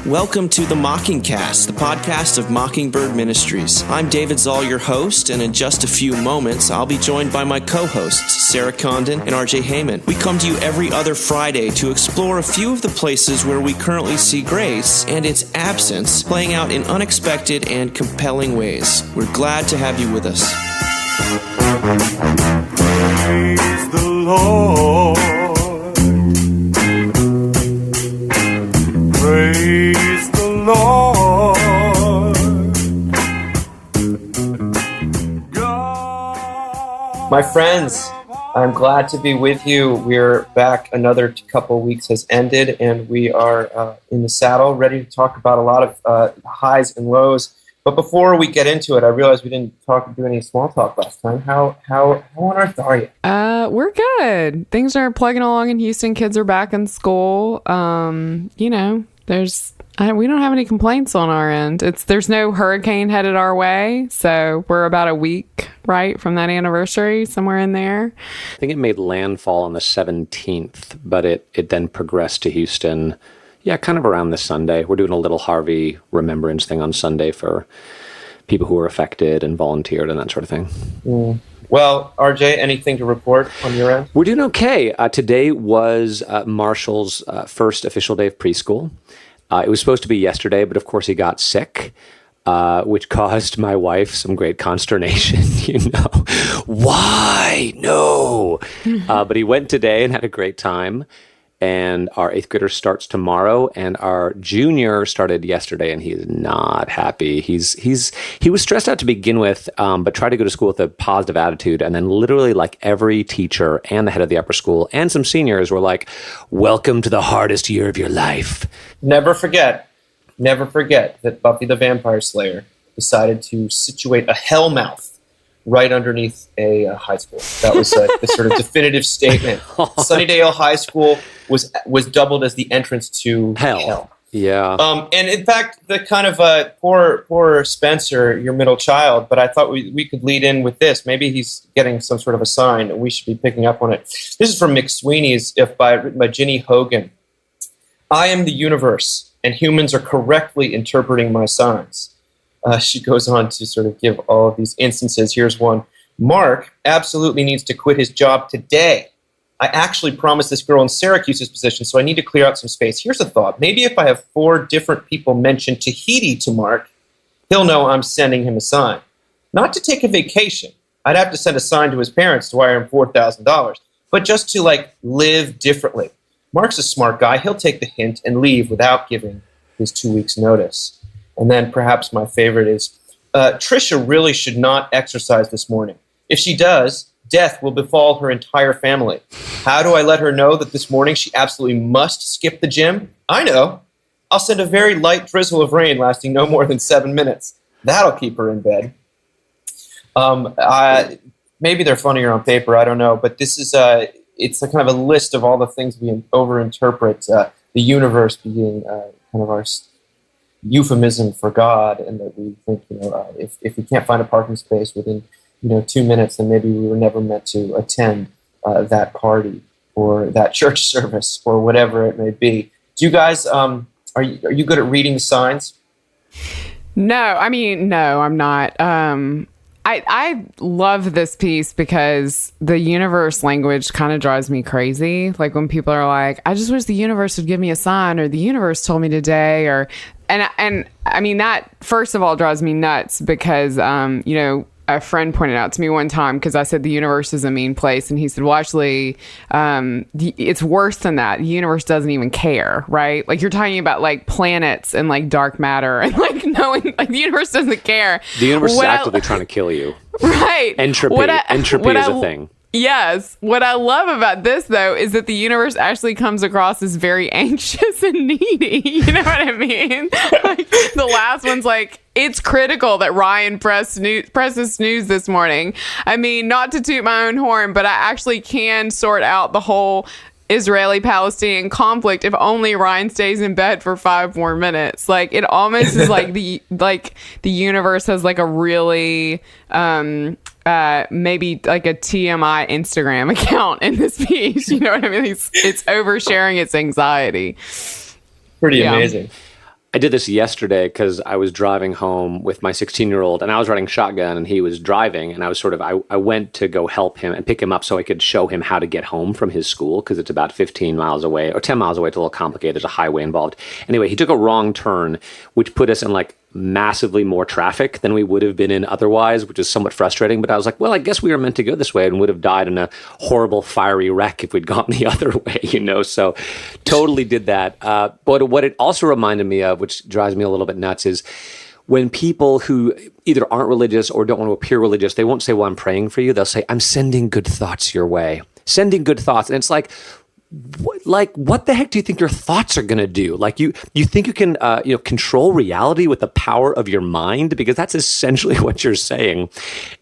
Welcome to the Mockingcast, the podcast of Mockingbird Ministries. I'm David Zoll, your host, and in just a few moments, I'll be joined by my co-hosts, Sarah Condon and RJ Heyman. We come to you every other Friday to explore a few of the places where we currently see grace and its absence playing out in unexpected and compelling ways. We're glad to have you with us. Praise the Lord. Praise the Lord. God. My friends, I'm glad to be with you. We're back. Another couple weeks has ended, and we are in the saddle, ready to talk about a lot of highs and lows. But before we get into it, I realized we didn't do any small talk last time. How on earth are you? We're good. Things are plugging along in Houston. Kids are back in school. We don't have any complaints on our end. There's no hurricane headed our way, so we're about a week, right, from that anniversary, somewhere in there. I think it made landfall on the 17th, but it then progressed to Houston. Yeah, kind of around this Sunday. We're doing a little Harvey remembrance thing on Sunday for people who were affected and volunteered and that sort of thing. Mm. Well, RJ, anything to report on your end? We're doing okay. Today was Marshall's first official day of preschool. It was supposed to be yesterday, but of course he got sick, which caused my wife some great consternation. Why? No. But he went today and had a great time. And our 8th grader starts tomorrow, and our junior started yesterday, and he's not happy. He was stressed out to begin with, but tried to go to school with a positive attitude. And then literally like every teacher and the head of the upper school and some seniors were like, welcome to the hardest year of your life. Never forget that Buffy the Vampire Slayer decided to situate a hellmouth right underneath a high school. That was the sort of definitive statement. Sunnydale High School was doubled as the entrance to hell. Yeah. And in fact, the kind of poor Spencer, your middle child, but I thought we could lead in with this. Maybe he's getting some sort of a sign, and we should be picking up on it. This is from McSweeney's, written by Ginny Hogan. I am the universe, and humans are correctly interpreting my signs. She goes on to sort of give all of these instances. Here's one. Mark absolutely needs to quit his job today. I actually promised this girl in Syracuse's position, so I need to clear out some space. Here's a thought. Maybe if I have 4 different people mention Tahiti to Mark, he'll know I'm sending him a sign. Not to take a vacation. I'd have to send a sign to his parents to wire him $4,000. But just to, live differently. Mark's a smart guy. He'll take the hint and leave without giving his 2 weeks' notice. And then perhaps my favorite is, Trisha really should not exercise this morning. If she does, death will befall her entire family. How do I let her know that this morning she absolutely must skip the gym? I know. I'll send a very light drizzle of rain lasting no more than 7 minutes. That'll keep her in bed. Maybe they're funnier on paper, I don't know. But this is it's a kind of a list of all the things we overinterpret, the universe being kind of our euphemism for God, and that we think, if we can't find a parking space within, 2 minutes, then maybe we were never meant to attend that party or that church service or whatever it may be. Do you guys, are you good at reading the signs? No, I'm not. I love this piece because the universe language kind of drives me crazy. Like when people are like, I just wish the universe would give me a sign, or the universe told me today, and that first of all drives me nuts because, a friend pointed out to me one time, because I said the universe is a mean place, and he said, well, actually, it's worse than that. The universe doesn't even care, right? Like, you're talking about planets and dark matter, and knowing the universe doesn't care. The universe is actively trying to kill you. Right. Entropy is a thing. Yes. What I love about this, though, is that the universe actually comes across as very anxious and needy. You know what I mean? The last one's it's critical that Ryan presses snooze this morning. Not to toot my own horn, but I actually can sort out the whole Israeli-Palestinian conflict if only Ryan stays in bed for 5 more minutes. It almost is the universe has a really maybe a TMI Instagram account in this piece. You know what I mean? It's oversharing its anxiety. Pretty amazing. I did this yesterday because I was driving home with my 16-year-old, and I was riding shotgun, and he was driving, and I went to go help him and pick him up so I could show him how to get home from his school, because it's about 15 miles away, or 10 miles away. It's a little complicated. There's a highway involved. Anyway, he took a wrong turn, which put us in like massively more traffic than we would have been in otherwise, which is somewhat frustrating. But I was like, well, I guess we were meant to go this way, and would have died in a horrible fiery wreck if we'd gone the other way, So totally did that. But what it also reminded me of, which drives me a little bit nuts, is when people who either aren't religious or don't want to appear religious, they won't say, well, I'm praying for you. They'll say, I'm sending good thoughts your way. Sending good thoughts. And it's like, what the heck do you think your thoughts are going to do? Like you think you can control reality with the power of your mind? Because that's essentially what you're saying.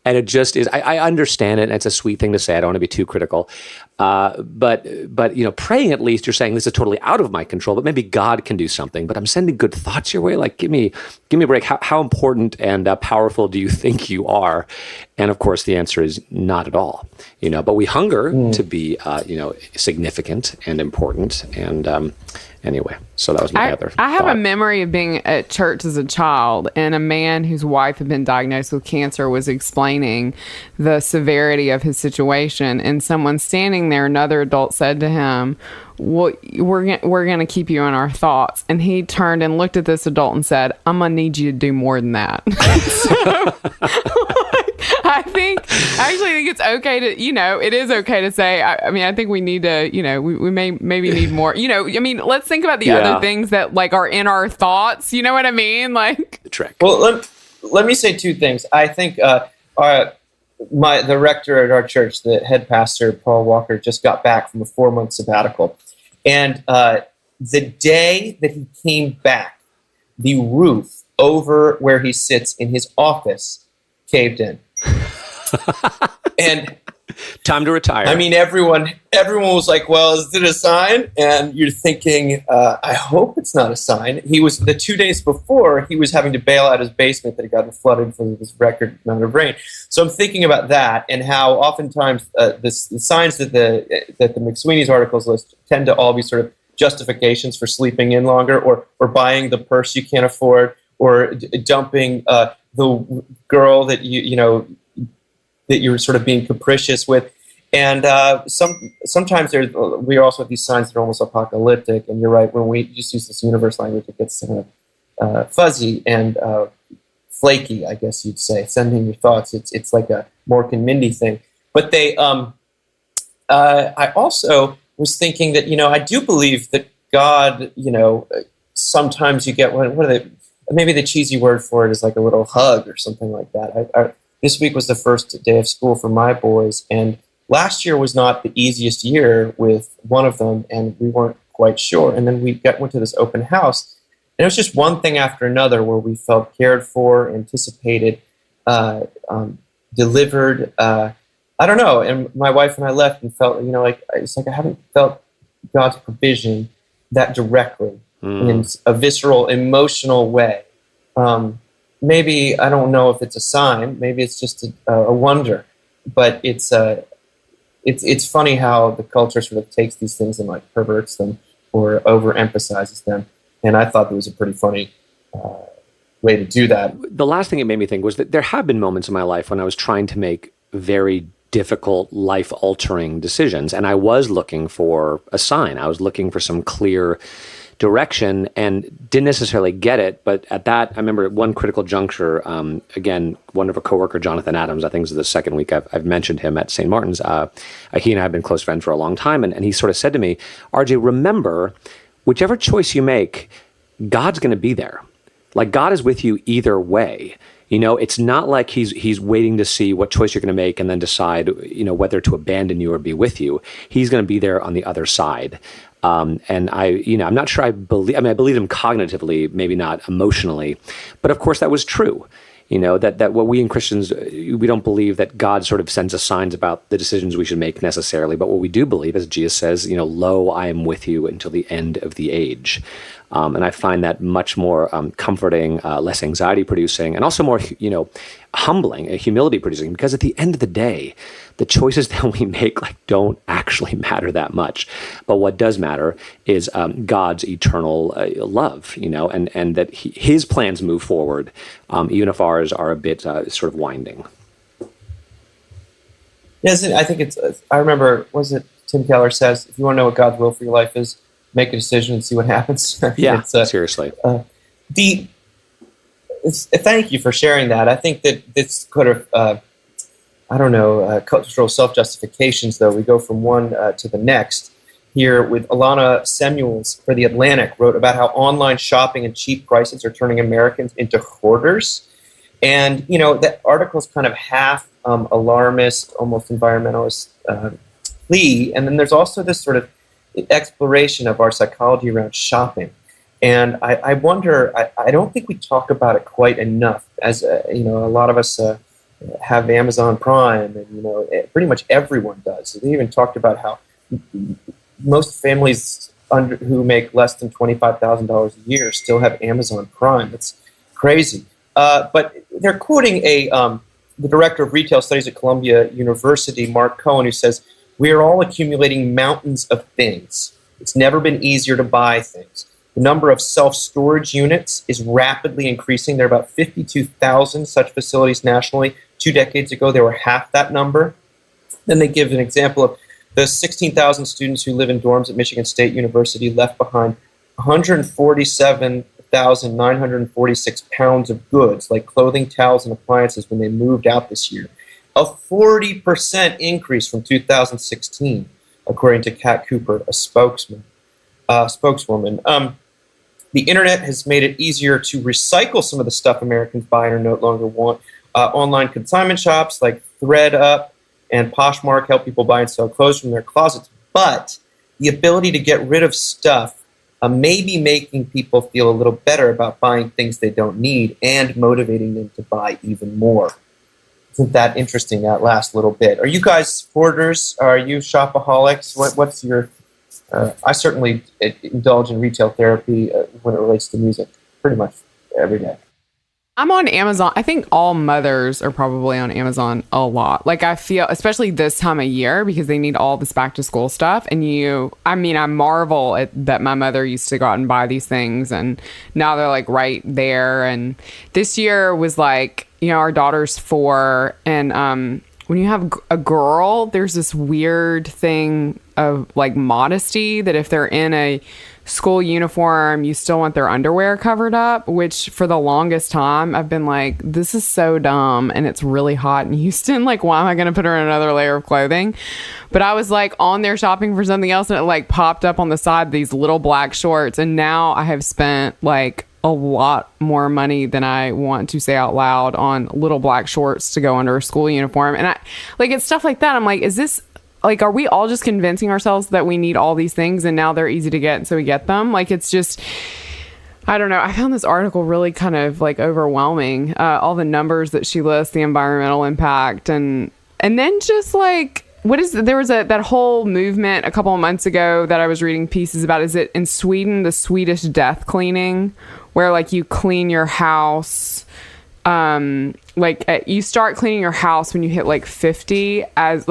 And it just is. I understand it, and it's a sweet thing to say. I don't want to be too critical. But praying, at least you're saying this is totally out of my control, but maybe God can do something. But I'm sending good thoughts your way. Like, give me a break. How important and powerful do you think you are? And of course, the answer is not at all. But we hunger to be significant and important. And anyway, so that was my other I have thought. a memory of being at church as a child, and a man whose wife had been diagnosed with cancer was explaining the severity of his situation, and someone standing there, another adult, said to him, well, we're going to keep you in our thoughts. And he turned and looked at this adult and said, I'm going to need you to do more than that. I think it's okay to, it is okay to say, I think we need to, we maybe need more, let's think about the other things that like are in our thoughts. You know what I mean? Like the trick. Well, let me say two things. I think the rector at our church, the head pastor, Paul Walker, just got back from a 4-month sabbatical. And the day that he came back, the roof over where he sits in his office caved in. And time to retire. Everyone was like, well, is it a sign? And you're thinking, I hope it's not a sign. He was, the 2 days before, he was having to bail out his basement that had gotten flooded from this record amount of rain. So I'm thinking about that, and how oftentimes the signs that the McSweeney's articles list tend to all be sort of justifications for sleeping in longer, or buying the purse you can't afford, or dumping the girl that that you're sort of being capricious with. And sometimes we also have these signs that are almost apocalyptic. And you're right, when we just use this universe language, it gets fuzzy and flaky, I guess you'd say. Sending your thoughts, it's like a Mork and Mindy thing. But I also was thinking that, I do believe that God, sometimes you get, what are they, maybe the cheesy word for it is like a little hug or something like that. This week was the first day of school for my boys, and last year was not the easiest year with one of them, and we weren't quite sure. And then we went to this open house, and it was just one thing after another where we felt cared for, anticipated, delivered. I don't know. And my wife and I left and felt, it's like I haven't felt God's provision that directly in a visceral, emotional way. Maybe, I don't know if it's a sign, maybe it's just a wonder, but it's funny how the culture sort of takes these things and like perverts them or overemphasizes them. And I thought that was a pretty funny way to do that. The last thing it made me think was that there have been moments in my life when I was trying to make very difficult, life-altering decisions, and I was looking for a sign. I was looking for some clear direction and didn't necessarily get it. But at that, I remember at one critical juncture, again, one of a coworker, Jonathan Adams, I think this is the second week I've mentioned him at St. Martin's. He and I have been close friends for a long time. And he sort of said to me, RJ, remember, whichever choice you make, God's going to be there. Like, God is with you either way. It's not like he's waiting to see what choice you're going to make and then decide, whether to abandon you or be with you. He's going to be there on the other side. And I'm not sure I believe him cognitively, maybe not emotionally, but of course that was true. That what we in Christians, we don't believe that God sort of sends us signs about the decisions we should make necessarily, but what we do believe, as Jesus says, lo, I am with you until the end of the age. And I find that much more comforting, less anxiety producing, and also more, humbling, humility producing, because at the end of the day, the choices that we make don't actually matter that much. But what does matter is God's eternal love, and that his plans move forward, even if ours are a bit sort of winding. Yes, I think it's. I remember. Was it Tim Keller says, if you want to know what God's will for your life is, make a decision and see what happens. Yeah, seriously. Thank you for sharing that. I think that this could have, cultural self-justifications, though. We go from one to the next. Here with Alana Samuels for The Atlantic, wrote about how online shopping and cheap prices are turning Americans into hoarders. And, that article's kind of half alarmist, almost environmentalist plea. And then there's also this sort of exploration of our psychology around shopping. And I wonder, I don't think we talk about it quite enough. As a lot of us have Amazon Prime, and pretty much everyone does. They even talked about how most families who make less than $25,000 a year still have Amazon Prime. It's crazy. But they're quoting the director of retail studies at Columbia University, Mark Cohen, who says, "We are all accumulating mountains of things. It's never been easier to buy things. The number of self-storage units is rapidly increasing. There are about 52,000 such facilities nationally. 2 decades ago, there were half that number." Then they give an example of the 16,000 students who live in dorms at Michigan State University left behind 147,946 pounds of goods, like clothing, towels, and appliances when they moved out this year. A 40% increase from 2016, according to Kat Cooper, a spokeswoman. The internet has made it easier to recycle some of the stuff Americans buy and are no longer want. Online consignment shops like ThreadUp and Poshmark help people buy and sell clothes from their closets. But the ability to get rid of stuff may be making people feel a little better about buying things they don't need and motivating them to buy even more. Isn't that interesting, that last little bit? Are you guys hoarders? Are you shopaholics? What's your... I certainly indulge in retail therapy when it relates to music pretty much every day. I'm on Amazon. I think all mothers are probably on Amazon a lot. I feel, especially this time of year, because they need all this back to school stuff. And I marvel at that my mother used to go out and buy these things, and now they're right there. And this year was our daughter's 4, and when you have a girl, there's this weird thing of modesty that if they're in a school uniform, you still want their underwear covered up, which for the longest time I've been this is so dumb, and it's really hot in Houston. Why am I going to put her in another layer of clothing? But I was on there shopping for something else, and it popped up on the side, these little black shorts. And now I have spent a lot more money than I want to say out loud on little black shorts to go under a school uniform. And it's stuff like that. I'm is this, are we all just convincing ourselves that we need all these things and now they're easy to get, and so we get them? It's just, I don't know. I found this article really kind of overwhelming. All the numbers that she lists, the environmental impact, and then just there was that whole movement a couple of months ago that I was reading pieces about. Is it in Sweden, the Swedish death cleaning, where you clean your house, you start cleaning your house when you hit 50, as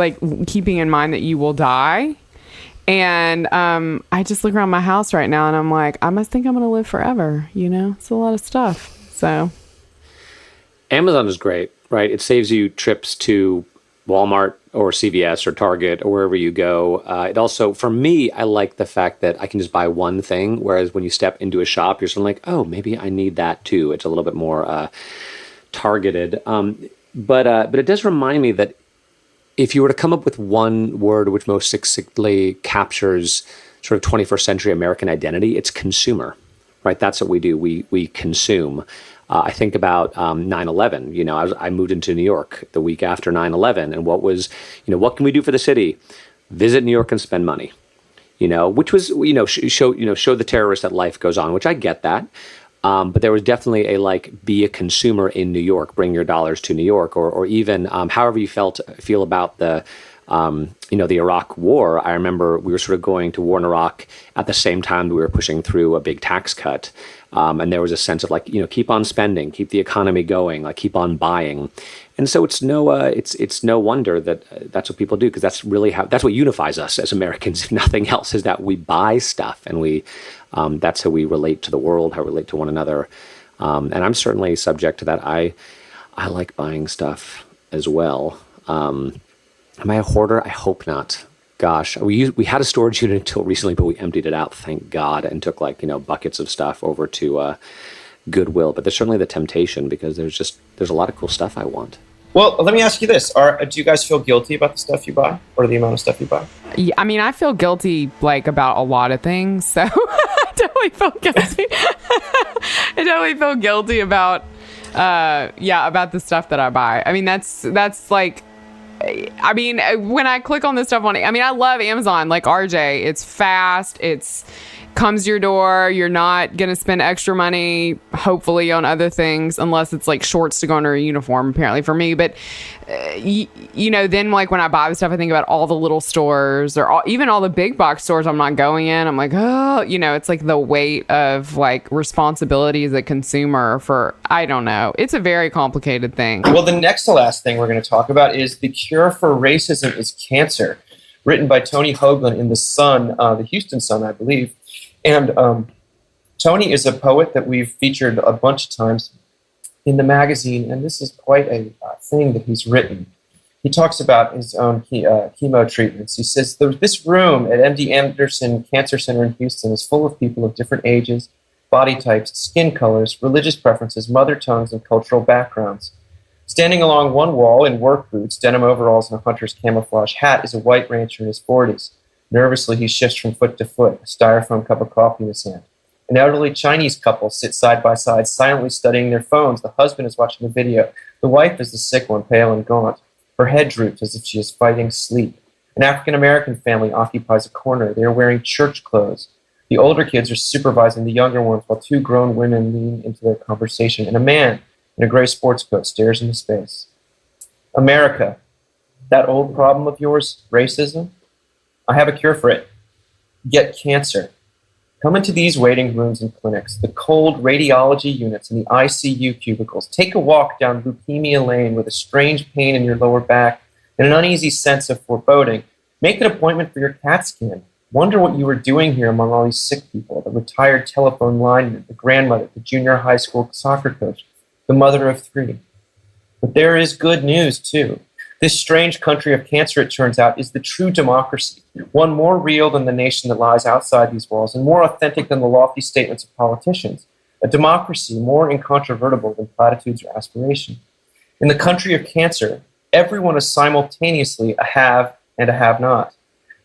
keeping in mind that you will die. And I just look around my house right now and I'm I must think I'm going to live forever. It's a lot of stuff. So Amazon is great, right? It saves you trips to Walmart or CVS or Target or wherever you go. It also, for me, I like the fact that I can just buy one thing, whereas when you step into a shop, you're sort of oh, maybe I need that too. It's a little bit more targeted. But it does remind me that if you were to come up with one word which most succinctly captures sort of 21st century American identity, it's consumer, right? That's what we do. We consume. I think about 9/11. I moved into New York the week after 9/11, and what can we do for the city? Visit New York and spend money. Which was show the terrorists that life goes on, which I get that. But there was definitely a be a consumer in New York, bring your dollars to New York, or even however you feel about the The Iraq War, I remember we were sort of going to war in Iraq at the same time that we were pushing through a big tax cut. And there was a sense of keep on spending, keep the economy going, keep on buying. And so it's no wonder that that's what people do, because that's what unifies us as Americans, if nothing else, is that we buy stuff, and that's how we relate to the world, how we relate to one another. And I'm certainly subject to that. I like buying stuff as well. Am I a hoarder? I hope not. Gosh, we had a storage unit until recently, but we emptied it out, thank God, and took buckets of stuff over to Goodwill. But there's certainly the temptation, because there's a lot of cool stuff I want. Well, let me ask you this. Do you guys feel guilty about the stuff you buy, or the amount of stuff you buy? Yeah, I mean, I feel guilty about a lot of things, so I definitely feel guilty. I definitely feel guilty about about the stuff that I buy. I mean, that's when I click on this stuff I love Amazon, like RJ. It's fast. It's comes to your door. You're not going to spend extra money, hopefully, on other things, unless it's shorts to go under a uniform, apparently for me. But, then when I buy the stuff, I think about all the little stores, or even all the big box stores I'm not going in. I'm like, oh, it's the weight of responsibility as a consumer for, I don't know. It's a very complicated thing. Well, the next to last thing we're going to talk about is The Cure for Racism is Cancer, written by Tony Hoagland in The Sun, the Houston Sun, I believe. And Tony is a poet that we've featured a bunch of times in the magazine, and this is quite a thing that he's written. He talks about his own chemo treatments. He says, this room at MD Anderson Cancer Center in Houston is full of people of different ages, body types, skin colors, religious preferences, mother tongues, and cultural backgrounds. Standing along one wall in work boots, denim overalls, and a hunter's camouflage hat is a white rancher in his 40s. Nervously, he shifts from foot to foot, a styrofoam cup of coffee in his hand. An elderly Chinese couple sit side by side, silently studying their phones. The husband is watching a video. The wife is the sick one, pale and gaunt. Her head droops as if she is fighting sleep. An African-American family occupies a corner. They are wearing church clothes. The older kids are supervising the younger ones, while two grown women lean into their conversation. And a man in a gray sports coat stares into space. America, that old problem of yours, racism? I have a cure for it. Get cancer. Come into these waiting rooms and clinics, the cold radiology units and the ICU cubicles. Take a walk down Leukemia Lane with a strange pain in your lower back and an uneasy sense of foreboding. Make an appointment for your CAT scan. Wonder what you were doing here among all these sick people, the retired telephone lineman, the grandmother, the junior high school soccer coach, the mother of 3. But there is good news, too. This strange country of cancer, it turns out, is the true democracy, one more real than the nation that lies outside these walls and more authentic than the lofty statements of politicians, a democracy more incontrovertible than platitudes or aspiration. In the country of cancer, everyone is simultaneously a have and a have-not.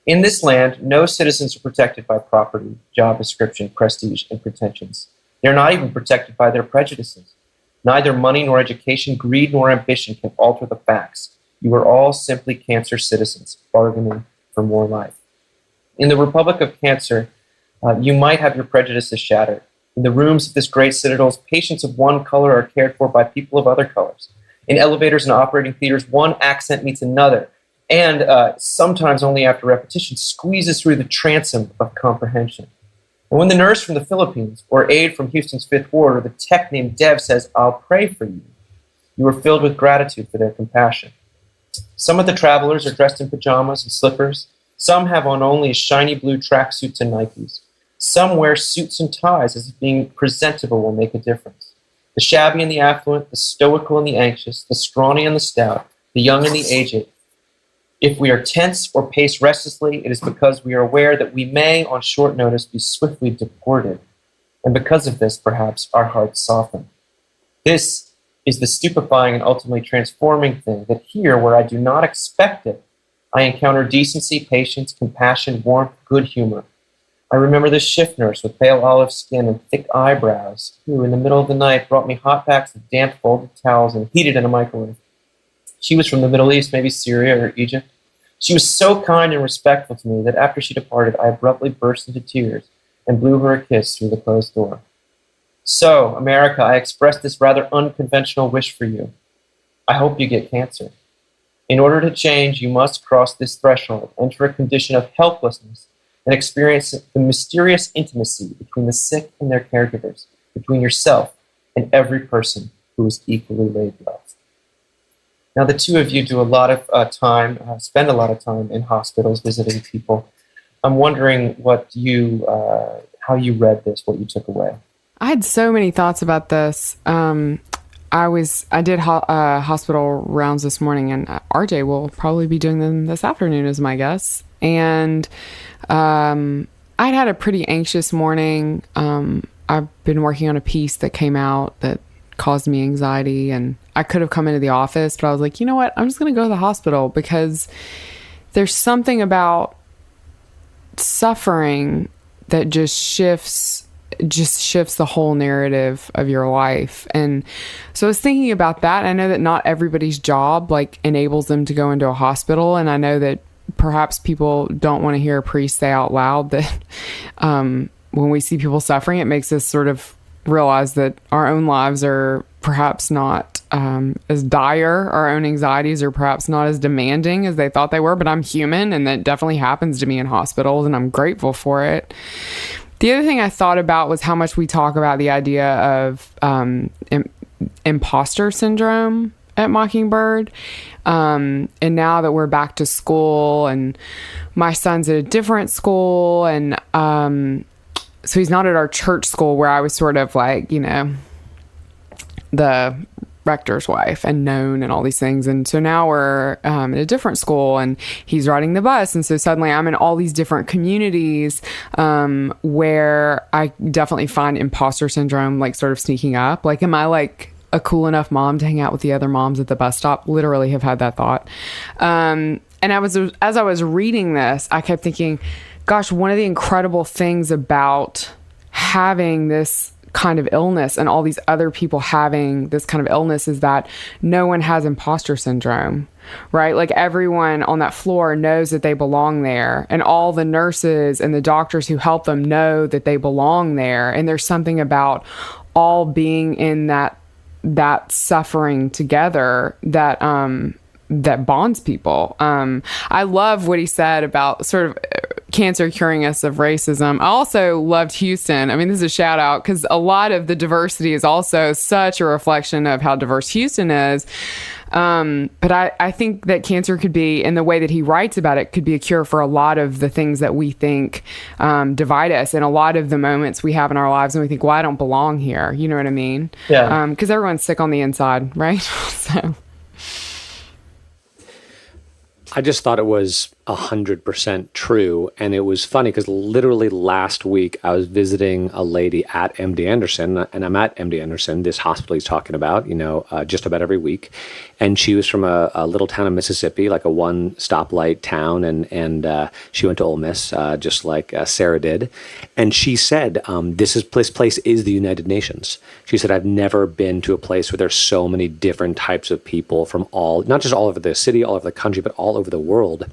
In this land, no citizens are protected by property, job description, prestige, and pretensions. They're not even protected by their prejudices. Neither money nor education, greed nor ambition can alter the facts. You are all simply cancer citizens, bargaining for more life. In the Republic of Cancer, you might have your prejudices shattered. In the rooms of this great citadel, patients of one color are cared for by people of other colors. In elevators and operating theaters, one accent meets another, and sometimes only after repetition, squeezes through the transom of comprehension. And when the nurse from the Philippines, or aide from Houston's 5th Ward, or the tech named Dev says, "I'll pray for you," you are filled with gratitude for their compassion. Some of the travelers are dressed in pajamas and slippers. Some have on only shiny blue tracksuits and Nikes. Some wear suits and ties as if being presentable will make a difference. The shabby and the affluent, the stoical and the anxious, the scrawny and the stout, the young and the aged. If we are tense or pace restlessly, it is because we are aware that we may, on short notice, be swiftly deported. And because of this, perhaps, our hearts soften. This is the stupefying and ultimately transforming thing, that here, where I do not expect it, I encounter decency, patience, compassion, warmth, good humor. I remember the shift nurse with pale olive skin and thick eyebrows, who, in the middle of the night, brought me hot packs of damp folded towels and heated in a microwave. She was from the Middle East, maybe Syria or Egypt. She was so kind and respectful to me that after she departed, I abruptly burst into tears and blew her a kiss through the closed door. So, America, I express this rather unconventional wish for you. I hope you get cancer. In order to change, you must cross this threshold, enter a condition of helplessness, and experience the mysterious intimacy between the sick and their caregivers, between yourself and every person who is equally laid low. Now, the two of you do a lot of time, spend a lot of time in hospitals visiting people. I'm wondering how you read this, what you took away. I had so many thoughts about this. I did hospital rounds this morning, and RJ will probably be doing them this afternoon, is my guess. And I'd had a pretty anxious morning. I've been working on a piece that came out that caused me anxiety, and I could have come into the office, but I was like, you know what? I'm just going to go to the hospital, because there's something about suffering that just shifts the whole narrative of your life. And so I was thinking about that. I know that not everybody's job enables them to go into a hospital, and I know that perhaps people don't want to hear a priest say out loud that when we see people suffering, it makes us sort of realize that our own lives are perhaps not as dire, our own anxieties are perhaps not as demanding as they thought they were, but I'm human, and that definitely happens to me in hospitals, and I'm grateful for it. The other thing I thought about was how much we talk about the idea of imposter syndrome at Mockingbird. And now that we're back to school, and my son's at a different school, and so he's not at our church school where I was sort of the rector's wife and known and all these things. And so now we're at a different school, and he's riding the bus. And so suddenly I'm in all these different communities where I definitely find imposter syndrome sort of sneaking up. Am I a cool enough mom to hang out with the other moms at the bus stop? Literally have had that thought. And as I was reading this, I kept thinking, gosh, one of the incredible things about having this kind of illness and all these other people having this kind of illness is that no one has imposter syndrome, right? Everyone on that floor knows that they belong there, and all the nurses and the doctors who help them know that they belong there. And there's something about all being in that suffering together that bonds people. I love what he said about sort of cancer curing us of racism. I also loved Houston. I mean, this is a shout out, because a lot of the diversity is also such a reflection of how diverse Houston is. But I think that cancer could be, in the way that he writes about it, could be a cure for a lot of the things that we think divide us, and a lot of the moments we have in our lives and we think, well, I don't belong here. You know what I mean? Yeah. Because everyone's sick on the inside, right? So I just thought it was 100% true. And it was funny because literally last week I was visiting a lady at MD Anderson, and I'm at MD Anderson, this hospital he's talking about, just about every week. And she was from a little town in Mississippi, like a one stoplight town. And she went to Ole Miss, just like Sarah did. And she said, this place is the United Nations. She said, I've never been to a place where there's so many different types of people from not just all over the city, all over the country, but all over the world.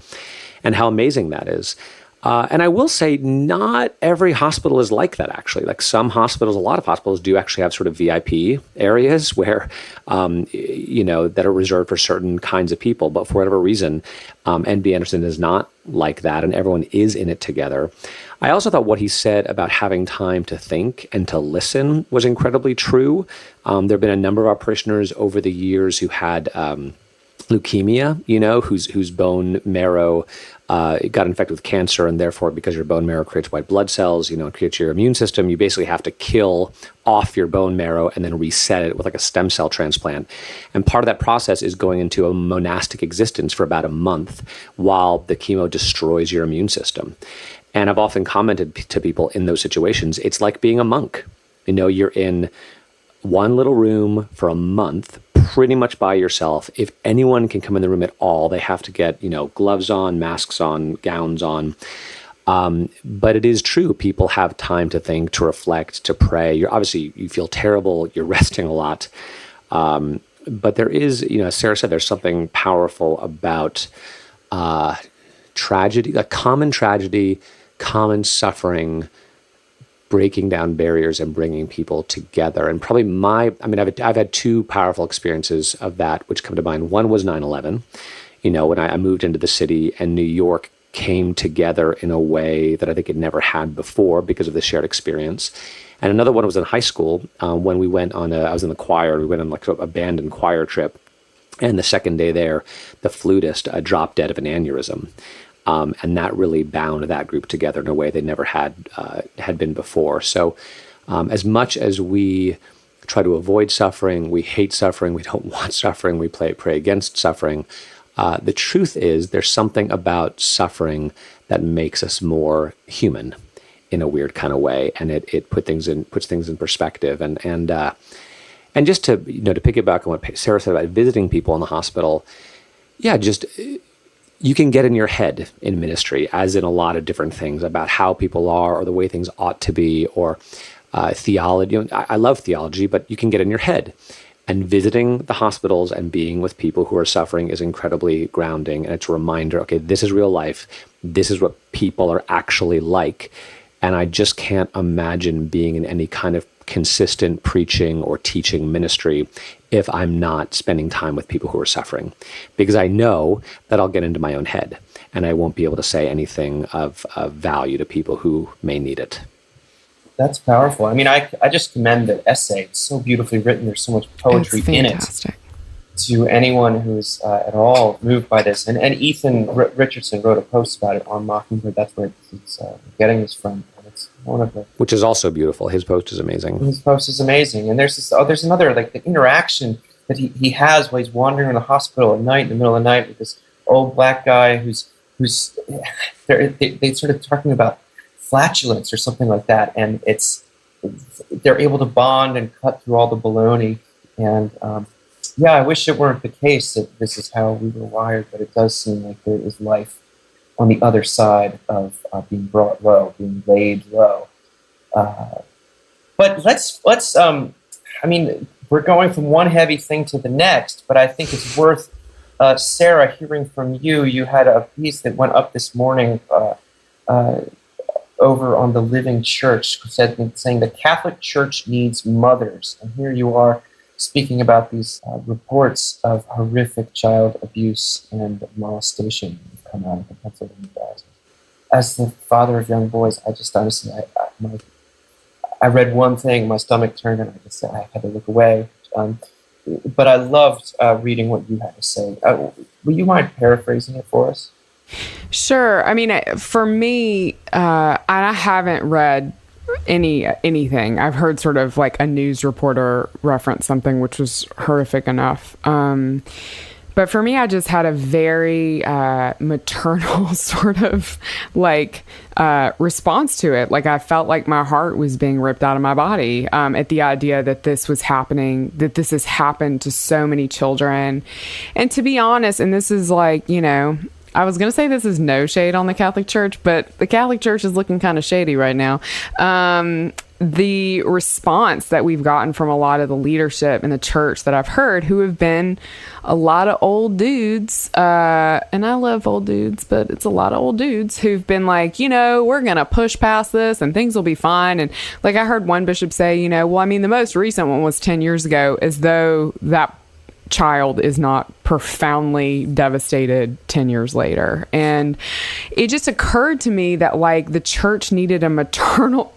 And how amazing that is. And I will say not every hospital is like that, actually. Some hospitals, a lot of hospitals do actually have sort of VIP areas where, that are reserved for certain kinds of people. But for whatever reason, MD Anderson is not like that, and everyone is in it together. I also thought what he said about having time to think and to listen was incredibly true. There have been a number of our parishioners over the years who had leukemia, whose bone marrow got infected with cancer, and therefore, because your bone marrow creates white blood cells, it creates your immune system. You basically have to kill off your bone marrow and then reset it with a stem cell transplant. And part of that process is going into a monastic existence for about a month while the chemo destroys your immune system. And I've often commented to people in those situations, it's like being a monk. You're in one little room for a month, pretty much by yourself. If anyone can come in the room at all, they have to get, gloves on, masks on, gowns on. But it is true. People have time to think, to reflect, to pray. You feel terrible. You're resting a lot. But there is, as Sarah said, there's something powerful about tragedy, common suffering, breaking down barriers and bringing people together. And probably I've had two powerful experiences of that, which come to mind. One was 9/11. When I moved into the city, and New York came together in a way that I think it never had before because of the shared experience. And another one was in high school when we went on I was in the choir. We went on like a band and choir trip. And the second day there, the flutist dropped dead of an aneurysm. And that really bound that group together in a way they never had been before. So as much as we try to avoid suffering, we hate suffering, we don't want suffering, we pray against suffering, the truth is there's something about suffering that makes us more human in a weird kind of way, and it puts things in perspective. And just to piggyback on what Sarah said about visiting people in the hospital, just you can get in your head in ministry, as in a lot of different things about how people are or the way things ought to be, or theology. I love theology, but you can get in your head. And visiting the hospitals and being with people who are suffering is incredibly grounding, and it's a reminder, okay, this is real life. This is what people are actually like. And I just can't imagine being in any kind of consistent preaching or teaching ministry if I'm not spending time with people who are suffering, because I know that I'll get into my own head and I won't be able to say anything of value to people who may need it. That's powerful. I mean, I just commend the essay. It's so beautifully written. There's so much poetry in it. To anyone who's at all moved by this. And Ethan Richardson wrote a post about it on Mockingbird. That's where it's getting this from. And it's one of the... Which is also beautiful. His post is amazing. His post is amazing. And there's another, like the interaction that he has while he's wandering in the hospital at night, in the middle of the night, with this old black guy who's they sort of talking about flatulence or something like that. And they're able to bond and cut through all the baloney. And I wish it weren't the case that this is how we were wired, but it does seem like there is life on the other side of being brought low, being laid low. But let's I mean, we're going from one heavy thing to the next, but I think it's worth, Sarah, hearing from you. You had a piece that went up this morning over on the Living Church, saying the Catholic Church needs mothers. And here you are speaking about these reports of horrific child abuse and molestation that come out of the Pennsylvania Diocese. As the father of young boys, I just honestly, I read one thing, my stomach turned, and I had to look away. But I loved reading what you had to say. Will you mind paraphrasing it for us? Sure. I mean, for me, I haven't read anything. I've heard sort of like a news reporter reference something which was horrific enough. But for me, I just had a very maternal sort of like response to it. Like I felt like my heart was being ripped out of my body at the idea that this was happening, that this has happened to so many children. And to be honest, and this is like, I was going to say this is no shade on the Catholic Church, but the Catholic Church is looking kind of shady right now. The response that we've gotten from a lot of the leadership in the church that I've heard, who have been a lot of old dudes, and I love old dudes, but it's a lot of old dudes who've been like, we're going to push past this and things will be fine. And like I heard one bishop say, well, I mean, the most recent one was 10 years ago, as though that child is not profoundly devastated 10 years later. And it just occurred to me that like the church needed a maternal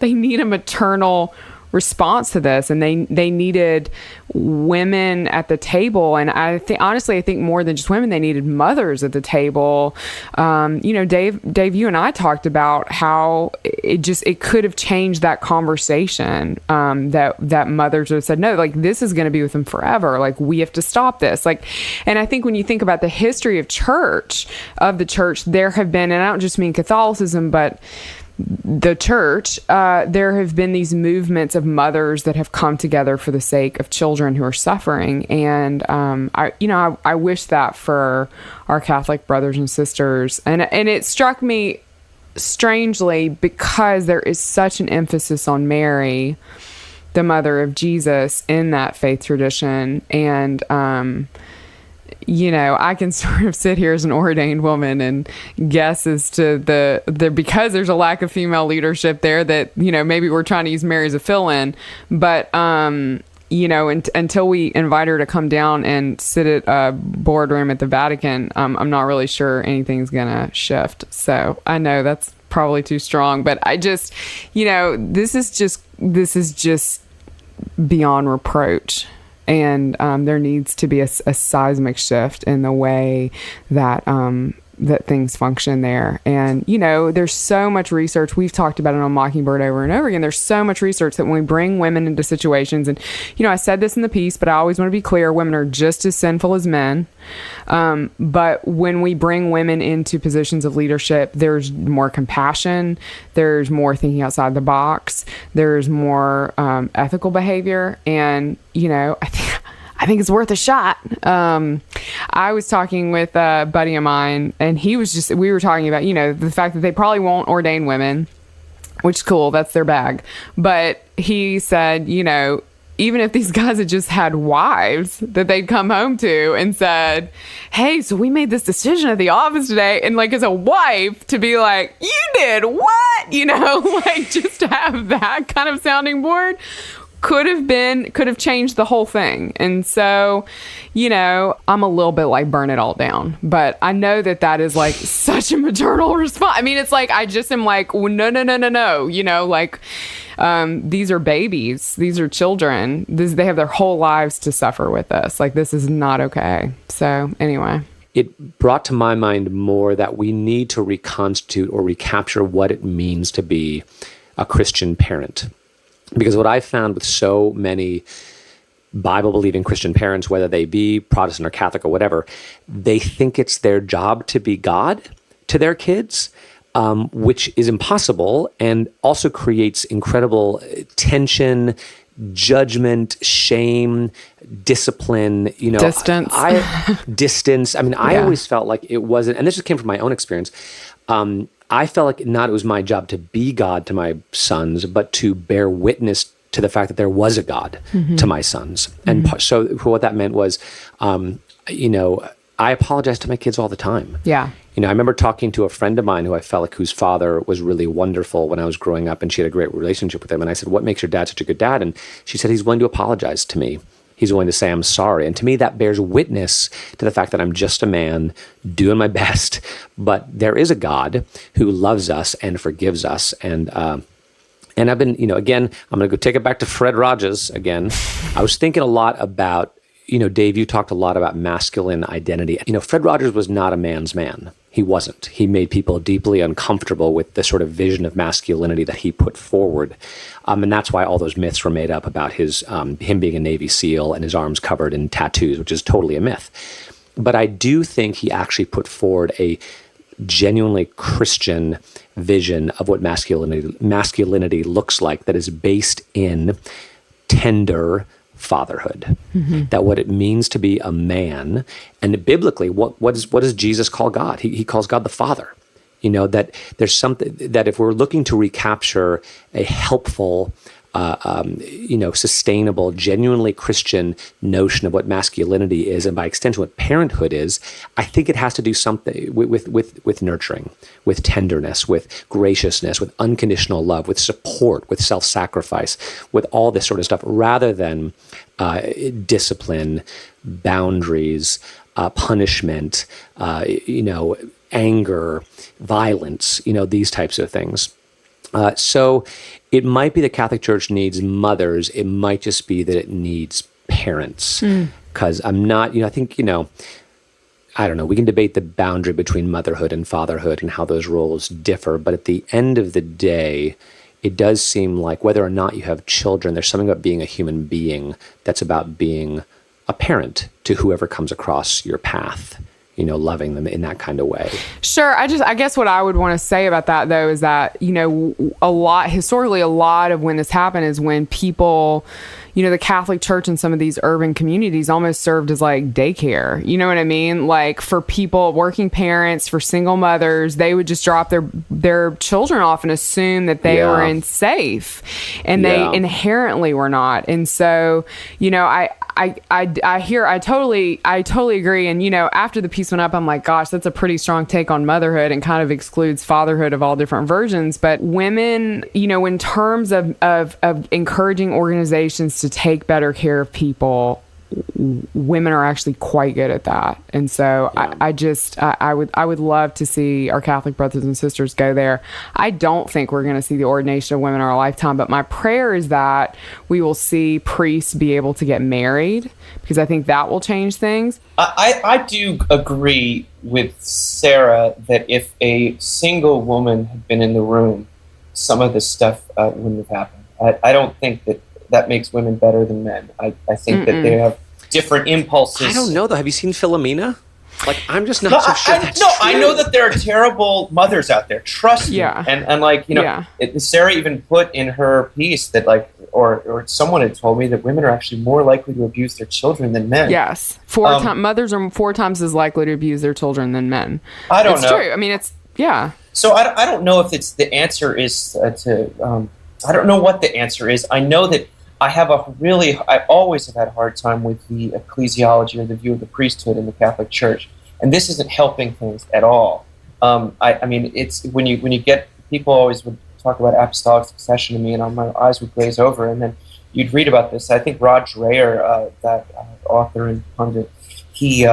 response to this, and they needed women at the table. And I think more than just women, they needed mothers at the table. Dave, you and I talked about how it could have changed that conversation, that mothers would have said, no, like this is going to be with them forever. Like we have to stop this. Like, and I think when you think about the history of the church, there have been, and I don't just mean Catholicism, but the church, there have been these movements of mothers that have come together for the sake of children who are suffering. And I wish that for our Catholic brothers and sisters. And it struck me strangely because there is such an emphasis on Mary, the mother of Jesus, in that faith tradition. And I can sort of sit here as an ordained woman and guess as to because there's a lack of female leadership there that, maybe we're trying to use Mary as a fill-in. But until we invite her to come down and sit at a boardroom at the Vatican, I'm not really sure anything's gonna shift. So I know that's probably too strong, but I just, this is just beyond reproach. And there needs to be a seismic shift in the way that that things function there. And, there's so much research. We've talked about it on Mockingbird over and over again. There's so much research that when we bring women into situations, and, I said this in the piece, but I always want to be clear, women are just as sinful as men. But when we bring women into positions of leadership, there's more compassion, there's more thinking outside the box, there's more ethical behavior. And, I think it's worth a shot. I was talking with a buddy of mine, and we were talking about, the fact that they probably won't ordain women, which is cool. That's their bag. But he said, even if these guys had just had wives that they'd come home to and said, hey, so we made this decision at the office today. And as a wife to be like, you did what? Just to have that kind of sounding board could have changed the whole thing. And so, I'm a little bit like burn it all down, but I know that is such a maternal response. I mean, it's I just am well, no, these are babies, these are children, they have their whole lives to suffer with this. This is not okay. So anyway. It brought to my mind more that we need to reconstitute or recapture what it means to be a Christian parent. Because what I found with so many Bible-believing Christian parents, whether they be Protestant or Catholic or whatever, they think it's their job to be God to their kids, which is impossible and also creates incredible tension, judgment, shame, discipline, distance. Distance. I mean, I always felt like it wasn't, and this just came from my own experience. I felt like not it was my job to be God to my sons, but to bear witness to the fact that there was a God to my sons. And so what that meant was, I apologize to my kids all the time. Yeah. I remember talking to a friend of mine who I felt like whose father was really wonderful when I was growing up, and she had a great relationship with him. And I said, what makes your dad such a good dad? And she said, he's willing to apologize to me. He's willing to say, I'm sorry. And to me, that bears witness to the fact that I'm just a man doing my best. But there is a God who loves us and forgives us. And I've been, again, I'm going to go take it back to Fred Rogers again. I was thinking a lot about, Dave, you talked a lot about masculine identity. Fred Rogers was not a man's man. He wasn't. He made people deeply uncomfortable with the sort of vision of masculinity that he put forward. And that's why all those myths were made up about him being a Navy SEAL and his arms covered in tattoos, which is totally a myth. But I do think he actually put forward a genuinely Christian vision of what masculinity looks like, that is based in tender fatherhood. That what it means to be a man, and biblically, what does Jesus call God? He calls God the Father. That there's something that if we're looking to recapture a helpful, sustainable, genuinely Christian notion of what masculinity is, and by extension what parenthood is, I think it has to do something with nurturing, with tenderness, with graciousness, with unconditional love, with support, with self-sacrifice, with all this sort of stuff, rather than discipline, boundaries, punishment, anger, violence, these types of things. So it might be the Catholic Church needs mothers. It might just be that it needs parents. Because I'm not, I think, I don't know, we can debate the boundary between motherhood and fatherhood and how those roles differ. But at the end of the day, it does seem like whether or not you have children, there's something about being a human being that's about being a parent to whoever comes across your path. Loving them in that kind of way. Sure. I guess what I would want to say about that, though, is that, historically, a lot of when this happened is when people, the Catholic Church in some of these urban communities almost served as like daycare. You know what I mean? Like for people, working parents, for single mothers, they would just drop their children off and assume that they were in safe, and they inherently were not. And so, I totally agree. And, after the piece piece went up, I'm like, gosh, that's a pretty strong take on motherhood and kind of excludes fatherhood of all different versions. But women, you know, in terms of encouraging organizations to take better care of people, women are actually quite good at that. And so I would love to see our Catholic brothers and sisters go there. I don't think we're going to see the ordination of women in our lifetime, but my prayer is that we will see priests be able to get married, because I think that will change things. I do agree with Sarah that if a single woman had been in the room, some of this stuff wouldn't have happened. I don't think that makes women better than men. I think that they have different impulses. I don't know, though. Have you seen Philomena? Like, I'm just not so sure. I know that there are terrible mothers out there. Trust me. And like, you know, Sarah even put in her piece that, like, or someone had told me that women are actually more likely to abuse their children than men. Yes. Mothers are 4 times as likely to abuse their children than men. I don't know. It's true. I mean, So I don't know if the answer is I don't know what the answer is. I know that I always have had a hard time with the ecclesiology or the view of the priesthood in the Catholic Church, and this isn't helping things at all. I mean, it's when you get people always would talk about apostolic succession to me, and my eyes would glaze over, and then you'd read about this. I think Rod Dreher, that author and pundit, he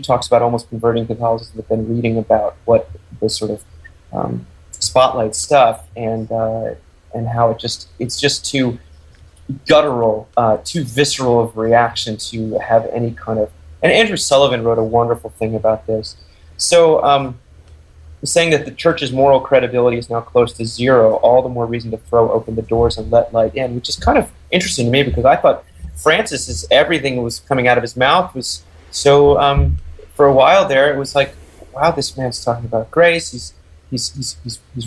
talks about almost converting Catholicism, but then reading about what this sort of spotlight stuff and how it's just too guttural, too visceral of reaction to have any kind of. And Andrew Sullivan wrote a wonderful thing about this. So, saying that the church's moral credibility is now close to zero, all the more reason to throw open the doors and let light in, which is kind of interesting to me because I thought Francis's everything that was coming out of his mouth was so. For a while there, it was like, wow, this man's talking about grace. He's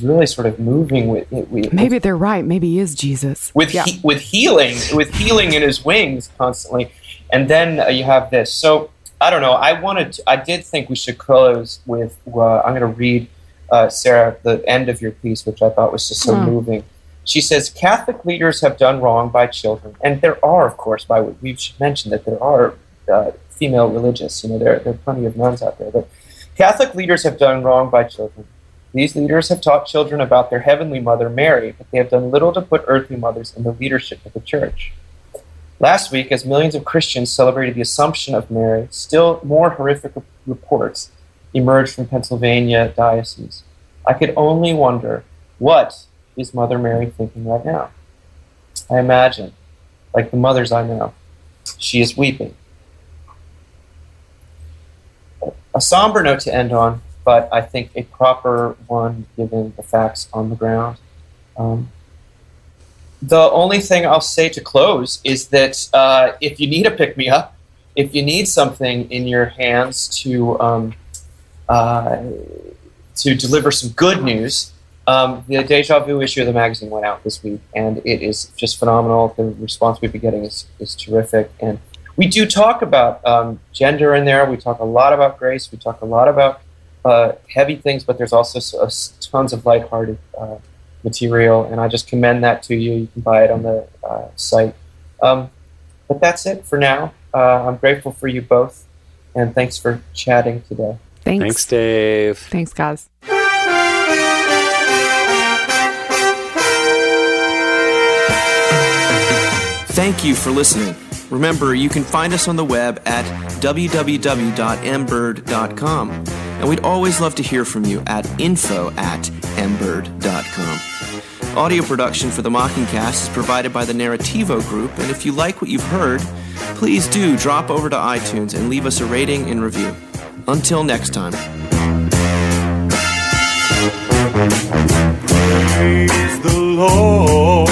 really sort of moving with maybe they're right. Maybe he is Jesus with healing in his wings constantly, and then you have this. So I don't know. I did think we should close with. I'm going to read Sarah the end of your piece, which I thought was just so moving. She says, Catholic leaders have done wrong by children, and there are, of course, we should mention that there are female religious. You know, there are plenty of nuns out there, but Catholic leaders have done wrong by children. These leaders have taught children about their heavenly mother, Mary, but they have done little to put earthly mothers in the leadership of the church. Last week, as millions of Christians celebrated the Assumption of Mary, still more horrific reports emerged from Pennsylvania diocese. I could only wonder, what is Mother Mary thinking right now? I imagine, like the mothers I know, she is weeping. A somber note to end on, but I think a proper one given the facts on the ground. The only thing I'll say to close is that if you need a pick-me-up, if you need something in your hands to deliver some good news, the Deja Vu issue of the magazine went out this week, and it is just phenomenal. The response we've been getting is terrific. And we do talk about gender in there. We talk a lot about grace. We talk a lot about heavy things, but there's also tons of lighthearted material, and I just commend that to you. You can buy it on the site. But that's it for now. I'm grateful for you both, and thanks for chatting today. Thanks, Dave. Thanks, guys. Thank you for listening. Remember, you can find us on the web at www.mbird.com. And we'd always love to hear from you at info@mbird.com. Audio production for the Mockingcast is provided by the Narrativo Group, and if you like what you've heard, please do drop over to iTunes and leave us a rating and review. Until next time. Praise the Lord.